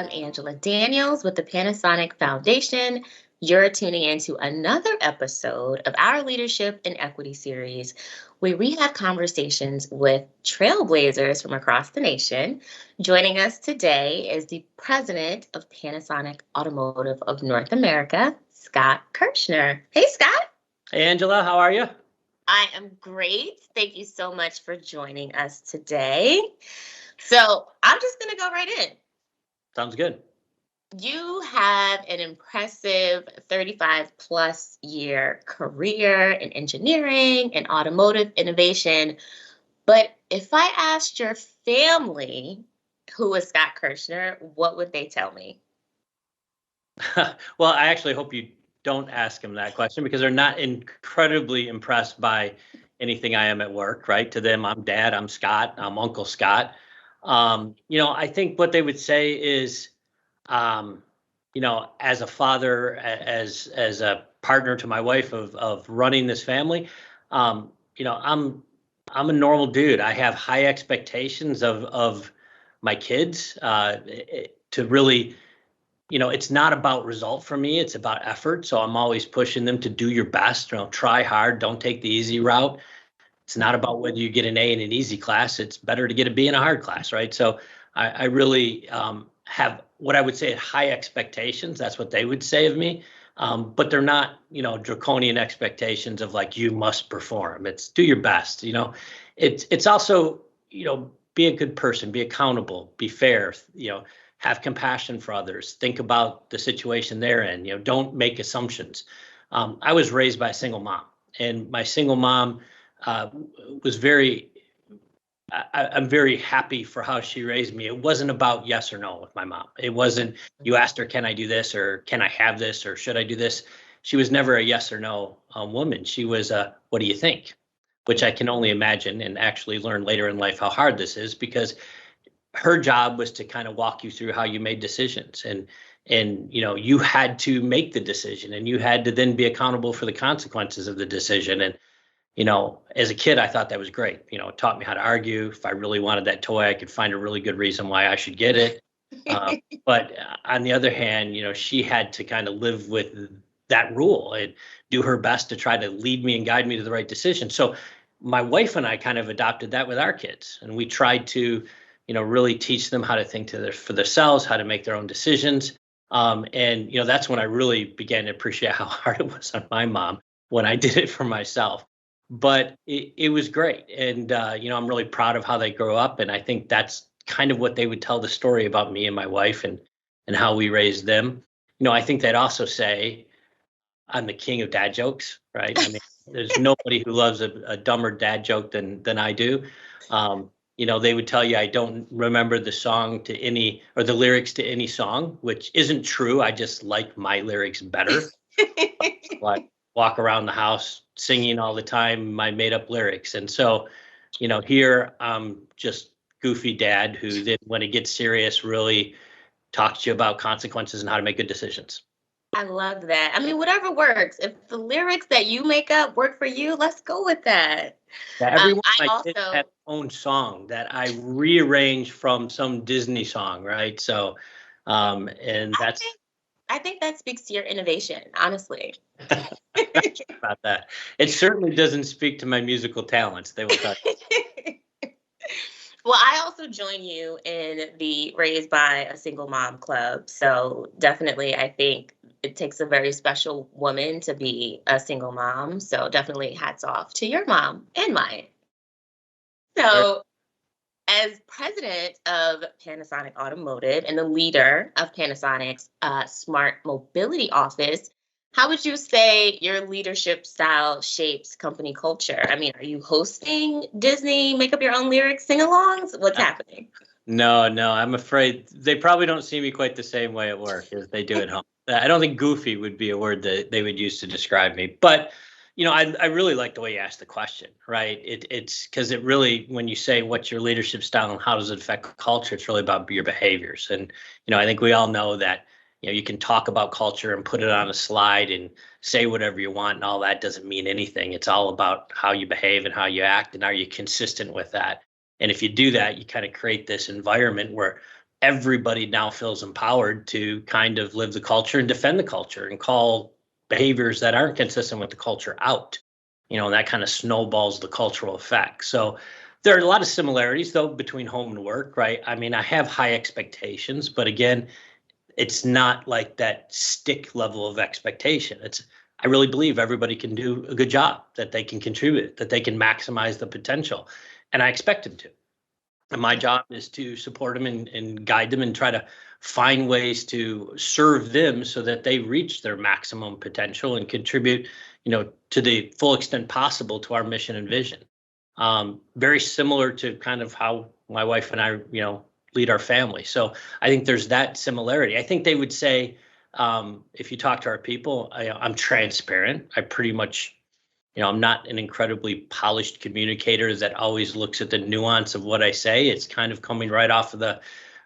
I'm Angela Daniels with the Panasonic Foundation. You're tuning into another episode of our Leadership and Equity series, where we have conversations with trailblazers from across the nation. Joining us today is the president of Panasonic Automotive of North America, Scott Kirchner. Hey, Scott. Hey, Angela, how are you? I am great. Thank you so much for joining us today. So I'm just going to go right in. Sounds good. You have an impressive 35 plus year career in engineering and automotive innovation. But if I asked your family who is Scott Kirchner, what would they tell me? Well, I actually hope you don't ask them that question because they're not incredibly impressed by anything I am at work, right? To them, I'm Dad, I'm Scott, I'm Uncle Scott. I think what they would say is, as a father, as a partner to my wife of running this family, I'm a normal dude. I have high expectations of my kids to really, it's not about result for me. It's about effort. So I'm always pushing them to do your best. Try hard. Don't take the easy route. It's not about whether you get an A in an easy class. It's better to get a B in a hard class, right? So I really have what I would say high expectations. That's what they would say of me. But they're not, draconian expectations of like, you must perform. It's do your best. It's also, be a good person, be accountable, be fair, have compassion for others, think about the situation they're in, don't make assumptions. I was raised by a single mom, and my single mom was I'm very happy for how she raised me. It wasn't about yes or no with my mom. It wasn't, you asked her, can I do this, or can I have this, or should I do this? She was never a yes or no woman. She was a, what do you think? Which I can only imagine and actually learn later in life how hard this is, because her job was to kind of walk you through how you made decisions. And you had to make the decision, and you had to then be accountable for the consequences of the decision. And as a kid, I thought that was great. It taught me how to argue. If I really wanted that toy, I could find a really good reason why I should get it. But on the other hand, she had to kind of live with that rule and do her best to try to lead me and guide me to the right decision. So my wife and I kind of adopted that with our kids. And we tried to, really teach them how to think for themselves, how to make their own decisions. And that's when I really began to appreciate how hard it was on my mom when I did it for myself. But it was great. And, I'm really proud of how they grow up. And I think that's kind of what they would tell the story about me and my wife and how we raised them. I think they'd also say I'm the king of dad jokes, right? I mean, there's nobody who loves a dumber dad joke than I do. They would tell you I don't remember the song to any, or the lyrics to any song, which isn't true. I just like my lyrics better. Like walk around the house singing all the time my made up lyrics. And so, here I'm just goofy dad who then when it gets serious really talks to you about consequences and how to make good decisions. I love that. I mean, whatever works. If the lyrics that you make up work for you, let's go with that. Yeah, everyone my kids have their own song that I rearrange from some Disney song, right? So, and that's. I think that speaks to your innovation, honestly. About that. It certainly doesn't speak to my musical talents. They will talk. Well, I also join you in the Raised by a Single Mom Club. So definitely, I think it takes a very special woman to be a single mom. So definitely hats off to your mom and mine. So as president of Panasonic Automotive and the leader of Panasonic's Smart Mobility Office, how would you say your leadership style shapes company culture? I mean, are you hosting Disney make up your own lyrics sing-alongs? What's happening? No, I'm afraid they probably don't see me quite the same way at work as they do at home. I don't think goofy would be a word that they would use to describe me. But, I really like the way you asked the question, right? It's because it really, when you say what's your leadership style and how does it affect culture, it's really about your behaviors. And, I think we all know that you can talk about culture and put it on a slide and say whatever you want, and all that doesn't mean anything. It's all about how you behave and how you act, and are you consistent with that? And if you do that, you kind of create this environment where everybody now feels empowered to kind of live the culture and defend the culture and call behaviors that aren't consistent with the culture out. And that kind of snowballs the cultural effect. So there are a lot of similarities, though, between home and work, right? I mean, I have high expectations, but again, it's not like that stick level of expectation. I really believe everybody can do a good job, that they can contribute, that they can maximize the potential, and I expect them to. And my job is to support them and guide them and try to find ways to serve them so that they reach their maximum potential and contribute, to the full extent possible to our mission and vision. Very similar to kind of how my wife and I, lead our family. So I think there's that similarity. I think they would say, if you talk to our people, I'm transparent. I pretty much, I'm not an incredibly polished communicator that always looks at the nuance of what I say. It's kind of coming right out of the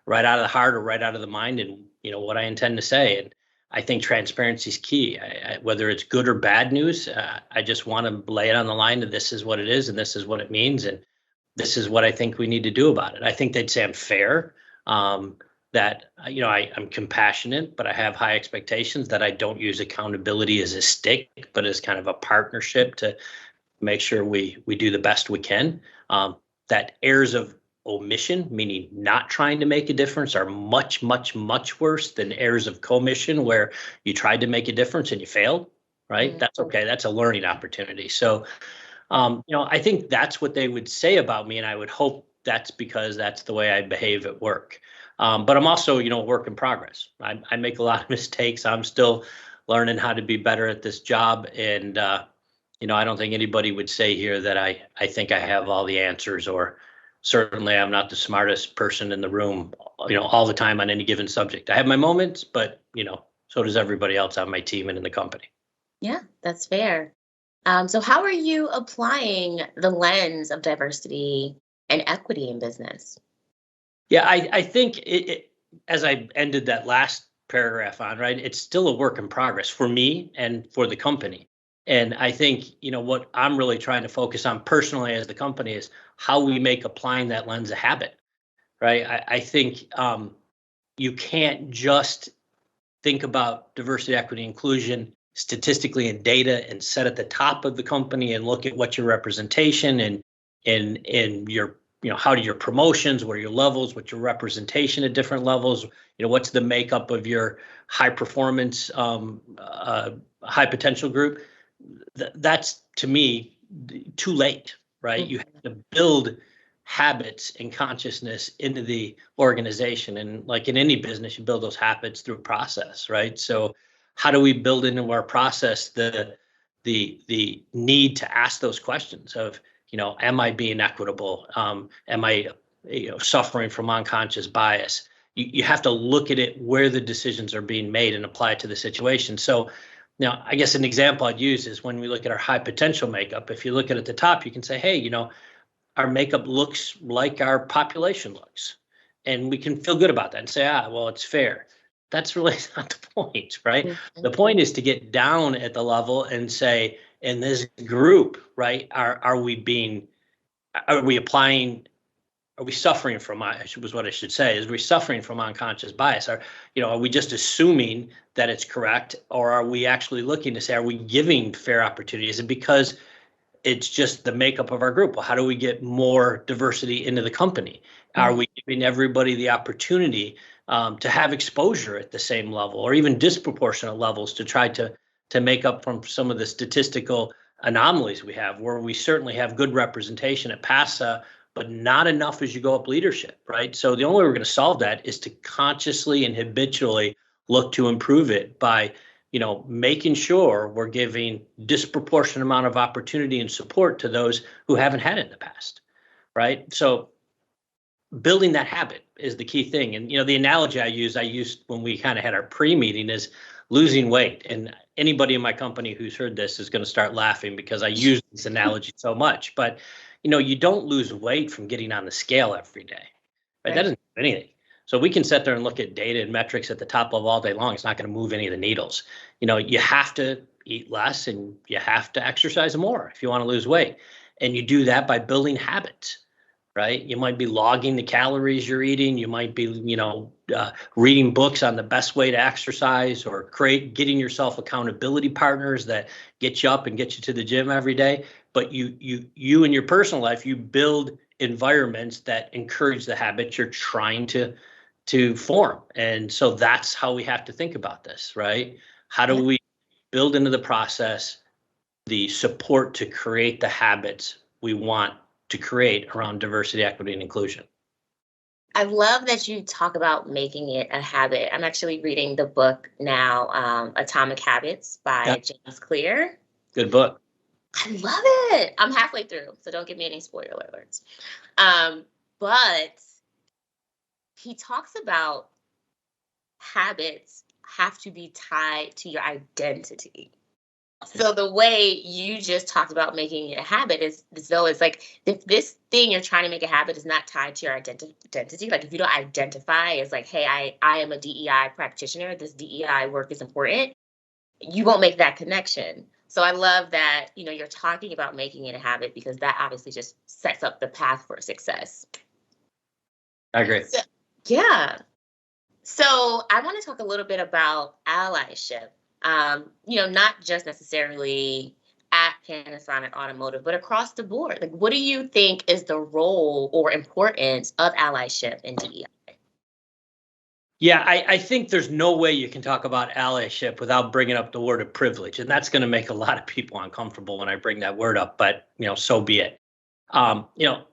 heart or right out of the mind, and what I intend to say. And I think transparency is key. Whether it's good or bad news, I just want to lay it on the line that this is what it is and this is what it means, and this is what I think we need to do about it. I think they'd say I'm fair. That I'm compassionate, but I have high expectations, that I don't use accountability as a stick, but as kind of a partnership to make sure we do the best we can. That errors of omission, meaning not trying to make a difference, are much, much, much worse than errors of commission, where you tried to make a difference and you failed, right? Mm-hmm. That's okay. That's a learning opportunity. So, I think that's what they would say about me, and I would hope that's because that's the way I behave at work. But I'm also, a work in progress. I make a lot of mistakes. I'm still learning how to be better at this job. And, I don't think anybody would say here that I think I have all the answers, or certainly I'm not the smartest person in the room, all the time on any given subject. I have my moments, but, so does everybody else on my team and in the company. Yeah, that's fair. So how are you applying the lens of diversity and equity in business? Yeah, I think as I ended that last paragraph on, right, it's still a work in progress for me and for the company. And I think, what I'm really trying to focus on personally as the company is how we make applying that lens a habit, right? I think you can't just think about diversity, equity, inclusion statistically in data and set at the top of the company and look at what your representation and your how do your promotions, what are your levels, what's your representation at different levels, what's the makeup of your high performance, high potential group. That's, to me, too late, right? Mm-hmm. You have to build habits and consciousness into the organization. And like in any business, you build those habits through process, right? So how do we build into our process the need to ask those questions of, am I being equitable? Am I, suffering from unconscious bias? You have to look at it where the decisions are being made and apply it to the situation. So now, I guess an example I'd use is when we look at our high potential makeup. If you look at the top, you can say, hey, our makeup looks like our population looks, and we can feel good about that and say, well, it's fair. That's really not the point, right? Mm-hmm. The point is to get down at the level and say, in this group, right, are we suffering from, was what I should say, is we suffering from unconscious bias? Are we just assuming that it's correct, or are we actually looking to say, are we giving fair opportunity? Is it because it's just the makeup of our group? Well, how do we get more diversity into the company? Mm-hmm. Are we giving everybody the opportunity to have exposure at the same level, or even disproportionate levels, to try to make up from some of the statistical anomalies we have, where we certainly have good representation at PASA, but not enough as you go up leadership, right? So the only way we're going to solve that is to consciously and habitually look to improve it by, making sure we're giving disproportionate amount of opportunity and support to those who haven't had it in the past, right? So building that habit is the key thing. And, the analogy I used when we kind of had our pre-meeting is losing weight. And anybody in my company who's heard this is going to start laughing because I use this analogy so much. But, you don't lose weight from getting on the scale every day, right? That doesn't do anything. So we can sit there and look at data and metrics at the top level all day long. It's not going to move any of the needles. You have to eat less and you have to exercise more if you want to lose weight. And you do that by building habits, right? You might be logging the calories you're eating. You might be, reading books on the best way to exercise, or getting yourself accountability partners that get you up and get you to the gym every day. But you in your personal life, you build environments that encourage the habits you're trying to form. And so that's how we have to think about this, right? How do Yeah. we build into the process the support to create the habits we want to create around diversity, equity, and inclusion? I love that you talk about making it a habit. I'm actually reading the book now, Atomic Habits Yeah, by James Clear. good book. I love it. I'm halfway through, so don't give me any spoiler alerts. But he talks about habits have to be tied to your identity. So the way you just talked about making it a habit is as though it's like, if this thing you're trying to make a habit is not tied to your identity, like if you don't identify as like, hey, I am a DEI practitioner, this DEI work is important, you won't make that connection. So I love that, you're talking about making it a habit, because that obviously just sets up the path for success. I agree. So, yeah. So I want to talk a little bit about allyship. Not just necessarily at Panasonic Automotive, but across the board. Like, what do you think is the role or importance of allyship in DEI? Yeah, I think there's no way you can talk about allyship without bringing up the word of privilege. And that's going to make a lot of people uncomfortable when I bring that word up, but so be it. I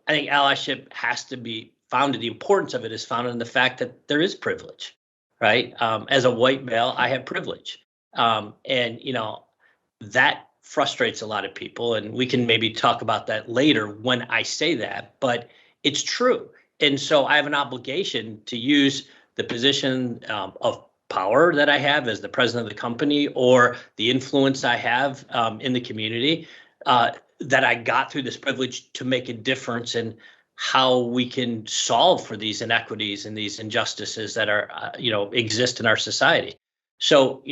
think allyship has to be founded. The importance of it is founded in the fact that there is privilege, right? As a white male, I have privilege. And that frustrates a lot of people. And we can maybe talk about that later when I say that, but it's true. And so I have an obligation to use the position of power that I have as the president of the company, or the influence I have in the community, that I got through this privilege, to make a difference in how we can solve for these inequities and these injustices that are, exist in our society. So,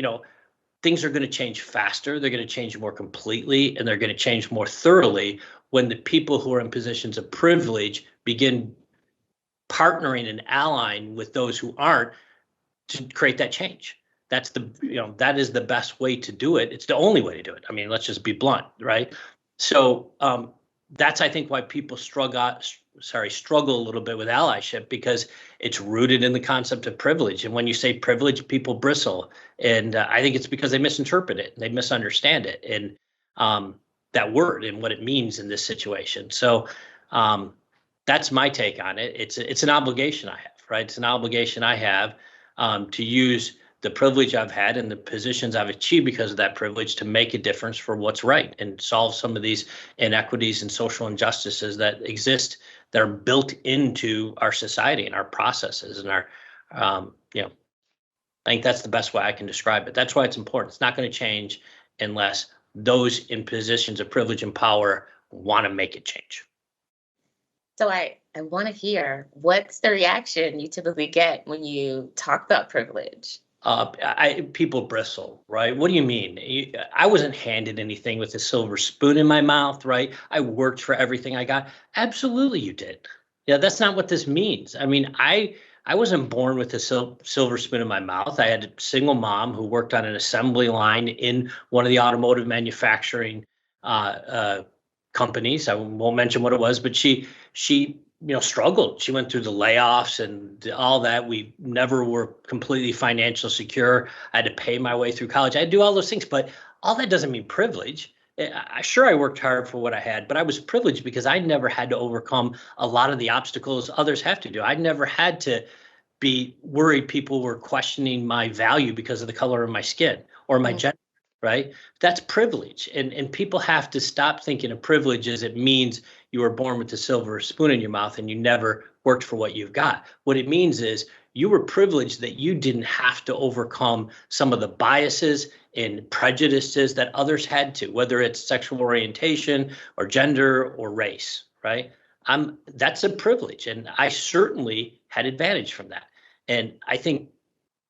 things are going to change faster. They're going to change more completely, and they're going to change more thoroughly when the people who are in positions of privilege begin partnering and allying with those who aren't, to create that change. That is the best way to do it. It's the only way to do it. I mean, let's just be blunt, right? So that's, I think, why people struggle a little bit with allyship, because it's rooted in the concept of privilege. And when you say privilege, people bristle, and I think it's because they misinterpret it, and they misunderstand it, and that word and what it means in this situation. So that's my take on it. It's an obligation I have, right? It's an obligation I have to use the privilege I've had and the positions I've achieved because of that privilege, to make a difference for what's right and solve some of these inequities and social injustices that exist, that are built into our society and our processes and our, I think that's the best way I can describe it. That's why it's important. It's not going to change unless those in positions of privilege and power want to make it change. So I want to hear, what's the reaction you typically get when you talk about privilege? People bristle, right? What do you mean? I wasn't handed anything with a silver spoon in my mouth, right? I worked for everything I got. Absolutely, you did. Yeah, that's not what this means. I mean, I wasn't born with a silver spoon in my mouth. I had a single mom who worked on an assembly line in one of the automotive manufacturing companies. I won't mention what it was, but she struggled. She went through the layoffs and all that. We never were completely financially secure. I had to pay my way through college. I had to do all those things, but all that doesn't mean privilege. Sure, I worked hard for what I had, but I was privileged because I never had to overcome a lot of the obstacles others have to do. I never had to be worried people were questioning my value because of the color of my skin or my gender, right? That's privilege. And people have to stop thinking of privilege as it means you were born with a silver spoon in your mouth and you never worked for what you've got. What it means is you were privileged that you didn't have to overcome some of the biases and prejudices that others had to, whether it's sexual orientation or gender or race, right? That's a privilege, and I certainly had advantage from that. And I think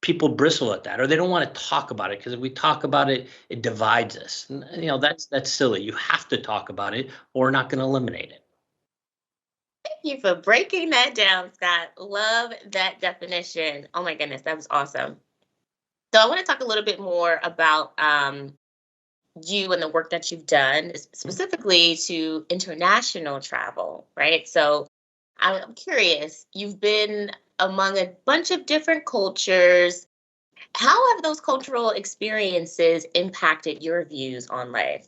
people bristle at that, or they don't want to talk about it, because if we talk about it, it divides us. And, that's silly. You have to talk about it, or we're not going to eliminate it. you for breaking that down, Scott. Love that definition. Oh my goodness, that was awesome. So I want to talk a little bit more about you and the work that you've done, specifically to international travel, right? So I'm curious, you've been among a bunch of different cultures. How have those cultural experiences impacted your views on life?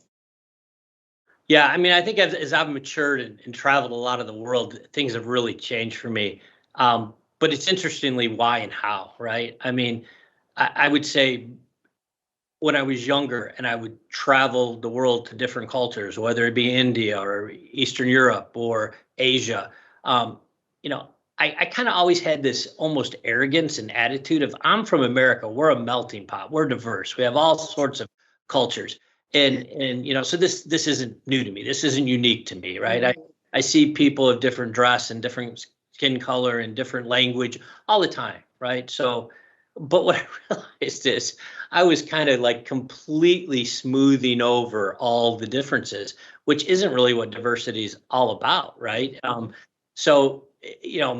Yeah, I mean, I think as I've matured and traveled a lot of the world, things have really changed for me. But it's interestingly why and how, right? I mean, I would say when I was younger and I would travel the world to different cultures, whether it be India or Eastern Europe or Asia, um, you know, I kind of always had this almost arrogance and attitude of I'm from America. We're a melting pot. We're diverse. We have all sorts of cultures. So this isn't new to me. This isn't unique to me, right? Mhm. I see people of different dress and different skin color and different language all the time, right? So, but what I realized is I was kind of like completely smoothing over all the differences, which isn't really what diversity is all about, right?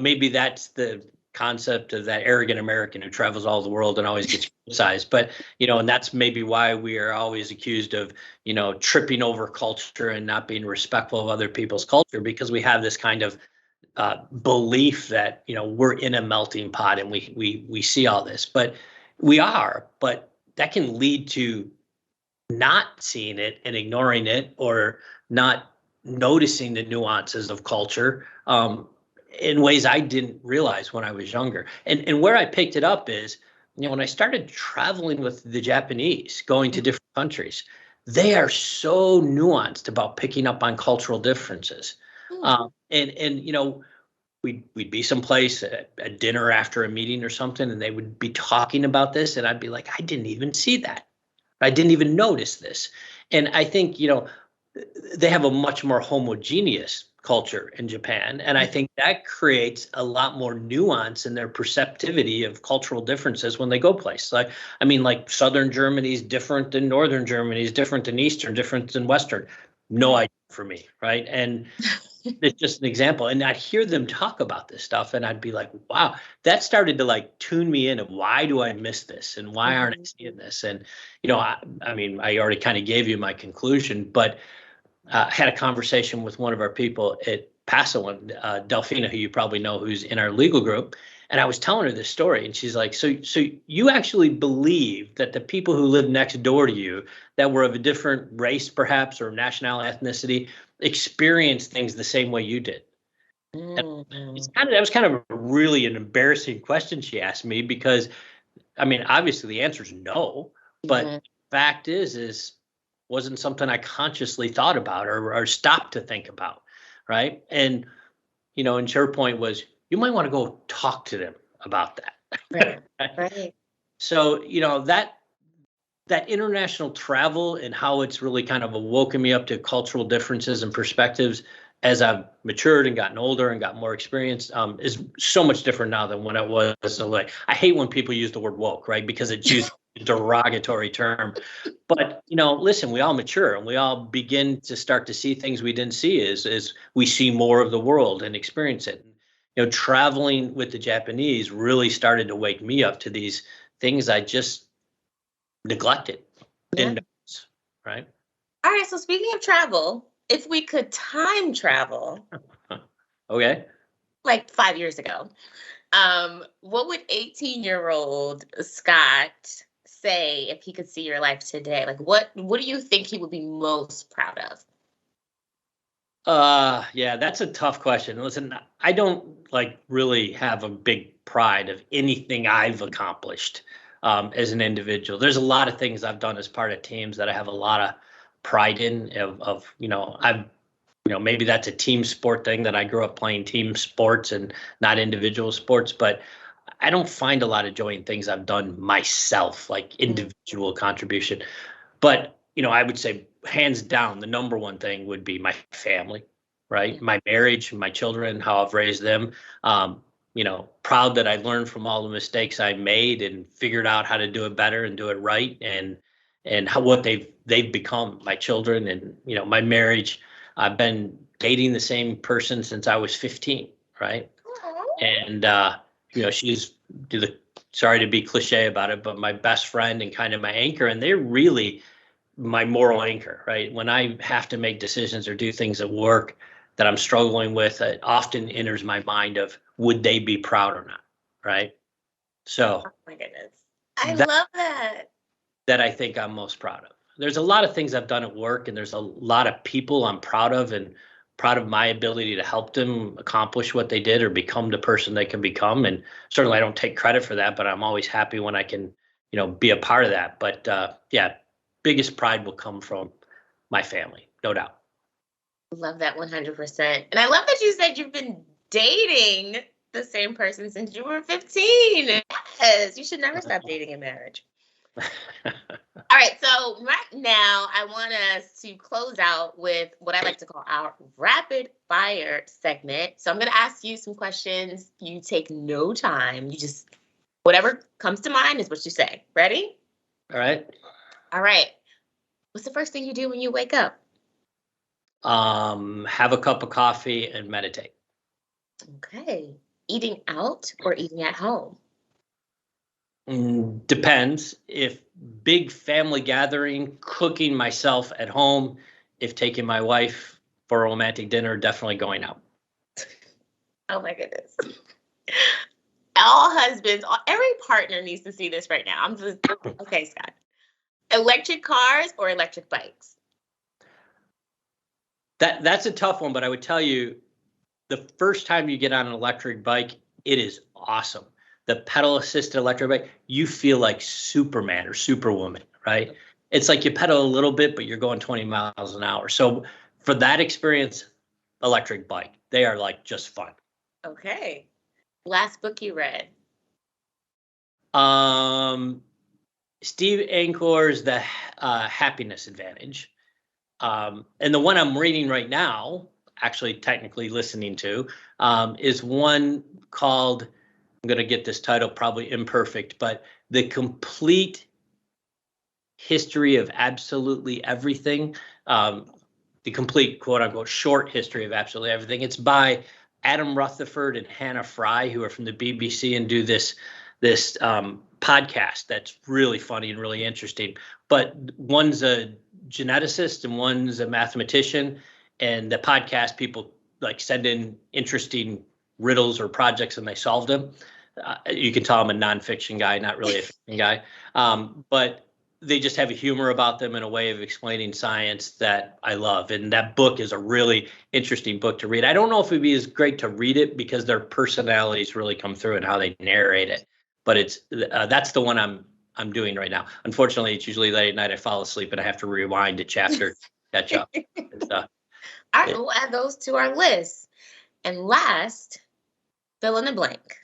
Maybe that's the concept of that arrogant American who travels all the world and always gets criticized. But, and that's maybe why we are always accused of, tripping over culture and not being respectful of other people's culture, because we have this kind of belief that we're in a melting pot and we see all this, but we are. But that can lead to not seeing it and ignoring it, or not noticing the nuances of culture in ways I didn't realize when I was younger. And where I picked it up is, when I started traveling with the Japanese, going to different countries, they are so nuanced about picking up on cultural differences. Mhm. We'd be someplace at dinner after a meeting or something, and they would be talking about this, and I'd be like, I didn't even see that. I didn't even notice this. And I think, they have a much more homogeneous culture in Japan. And I think that creates a lot more nuance in their perceptivity of cultural differences when they go places. Like Southern Germany is different than Northern Germany is different than Eastern, different than Western. No Right. idea for me, right? And it's just an example. And I'd hear them talk about this stuff and I'd be like, wow, that started to like tune me in of why do I miss this and why aren't I Mhm. seeing this? And, I already kind of gave you my conclusion, but had a conversation with one of our people at Paso, Delphina, who you probably know, who's in our legal group. And I was telling her this story, and she's like, so you actually believe that the people who live next door to you that were of a different race, perhaps, or national ethnicity, experience things the same way you did? And Mhm. that was kind of really an embarrassing question she asked me, because obviously the answer is no, but Mhm. fact is wasn't something I consciously thought about or stopped to think about, right? And her point was, you might want to go talk to them about Right. that. Right? Right. So that international travel and how it's really kind of awoken me up to cultural differences and perspectives as I've matured and gotten older and got more experience, is so much different now than when it was. So like, I hate when people use the word woke, right? Because it's used a derogatory term. But listen, we all mature and we all begin to start to see things we didn't see as we see more of the world and experience it. Traveling with the Japanese really started to wake me up to these things I just neglected, Yeah. didn't notice, right? All right. So speaking of travel, if we could time travel Okay. like 5 years ago, what would 18-year-old Scott say if he could see your life today? Like what do you think he would be most proud of? Yeah, that's a tough question. Listen, I don't like really have a big pride of anything I've accomplished as an individual. There's a lot of things I've done as part of teams that I have a lot of pride in. I've maybe that's a team sport thing that I grew up playing team sports and not individual sports, but I don't find a lot of joy in things I've done myself, like Mhm. individual contribution. But, I would say hands down, the number one thing would be my family, Yeah. right? My marriage, my children, how I've raised them. Proud that I learned from all the mistakes I made and figured out how to do it better and do it right. And what they've become, my children and, my marriage. I've been dating the same person since I was 15, right? And she's sorry to be cliche about it, but my best friend and kind of my anchor, and they're really my moral anchor, right? When I have to make decisions or do things at work that I'm struggling with, it often enters my mind of would they be proud or not, right? So Oh my goodness. I that love that. that I think I'm most proud of. There's a lot of things I've done at work, and there's a lot of people I'm proud of, and proud of my ability to help them accomplish what they did or become the person they can become. And certainly I don't take credit for that, but I'm always happy when I can, be a part of that. But yeah, biggest pride will come from my family, no doubt. Love that 100%. And I love that you said you've been dating the same person since you were 15. Yes, you should never stop dating in marriage. All right, so right now I want us to close out with what I like to call our rapid fire segment. So I'm going to ask you some questions. You take no time. You just, whatever comes to mind is what you say. Ready? All right. All right. What's the first thing you do when you wake up? Have a cup of coffee and meditate. Okay. Eating out or eating at home? Depends. If big family gathering, cooking myself at home. If taking my wife for a romantic dinner, definitely going out. Oh my goodness. All husbands, every partner needs to see this right now. I'm just, okay, Scott. Electric cars or electric bikes? That's a tough one, but I would tell you the first time you get on an electric bike, it is awesome. The pedal assisted electric bike, you feel like Superman or Superwoman, right? It's like you pedal a little bit, but you're going 20 miles an hour. So for that experience, electric bike, they are like just fun. Okay. Last book you read? Steve Ankor's The Happiness Advantage. And the one I'm reading right now, actually technically listening to, is one called, I'm going to get this title probably imperfect, but The Complete History of Absolutely Everything. The complete quote unquote short history of absolutely everything. It's by Adam Rutherford and Hannah Fry, who are from the BBC and do this podcast that's really funny and really interesting. But one's a geneticist and one's a mathematician, and the podcast people like send in interesting riddles or projects and they solve them. You can tell I'm a nonfiction guy, not really a fiction guy, but they just have a humor about them and a way of explaining science that I love. And that book is a really interesting book to read. I don't know if it'd be as great to read it because their personalities really come through and how they narrate it. But it's that's the one I'm doing right now. Unfortunately, it's usually late at night. I fall asleep and I have to rewind a chapter, catch up. All right, we'll add those to our list. And last, fill in the blank.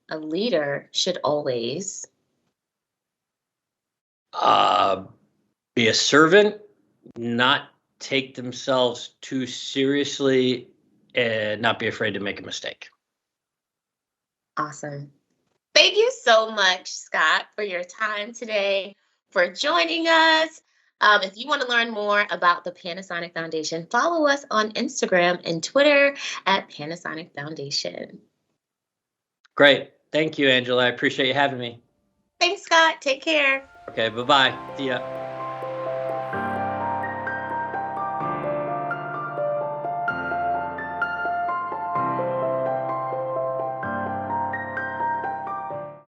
A leader should always be a servant, not take themselves too seriously, and not be afraid to make a mistake. Awesome. Thank you so much, Scott, for your time today, for joining us. If you want to learn more about the Panasonic Foundation, follow us on Instagram and Twitter at Panasonic Foundation. Great. Thank you, Angela. I appreciate you having me. Thanks, Scott. Take care. Okay, bye-bye. See ya.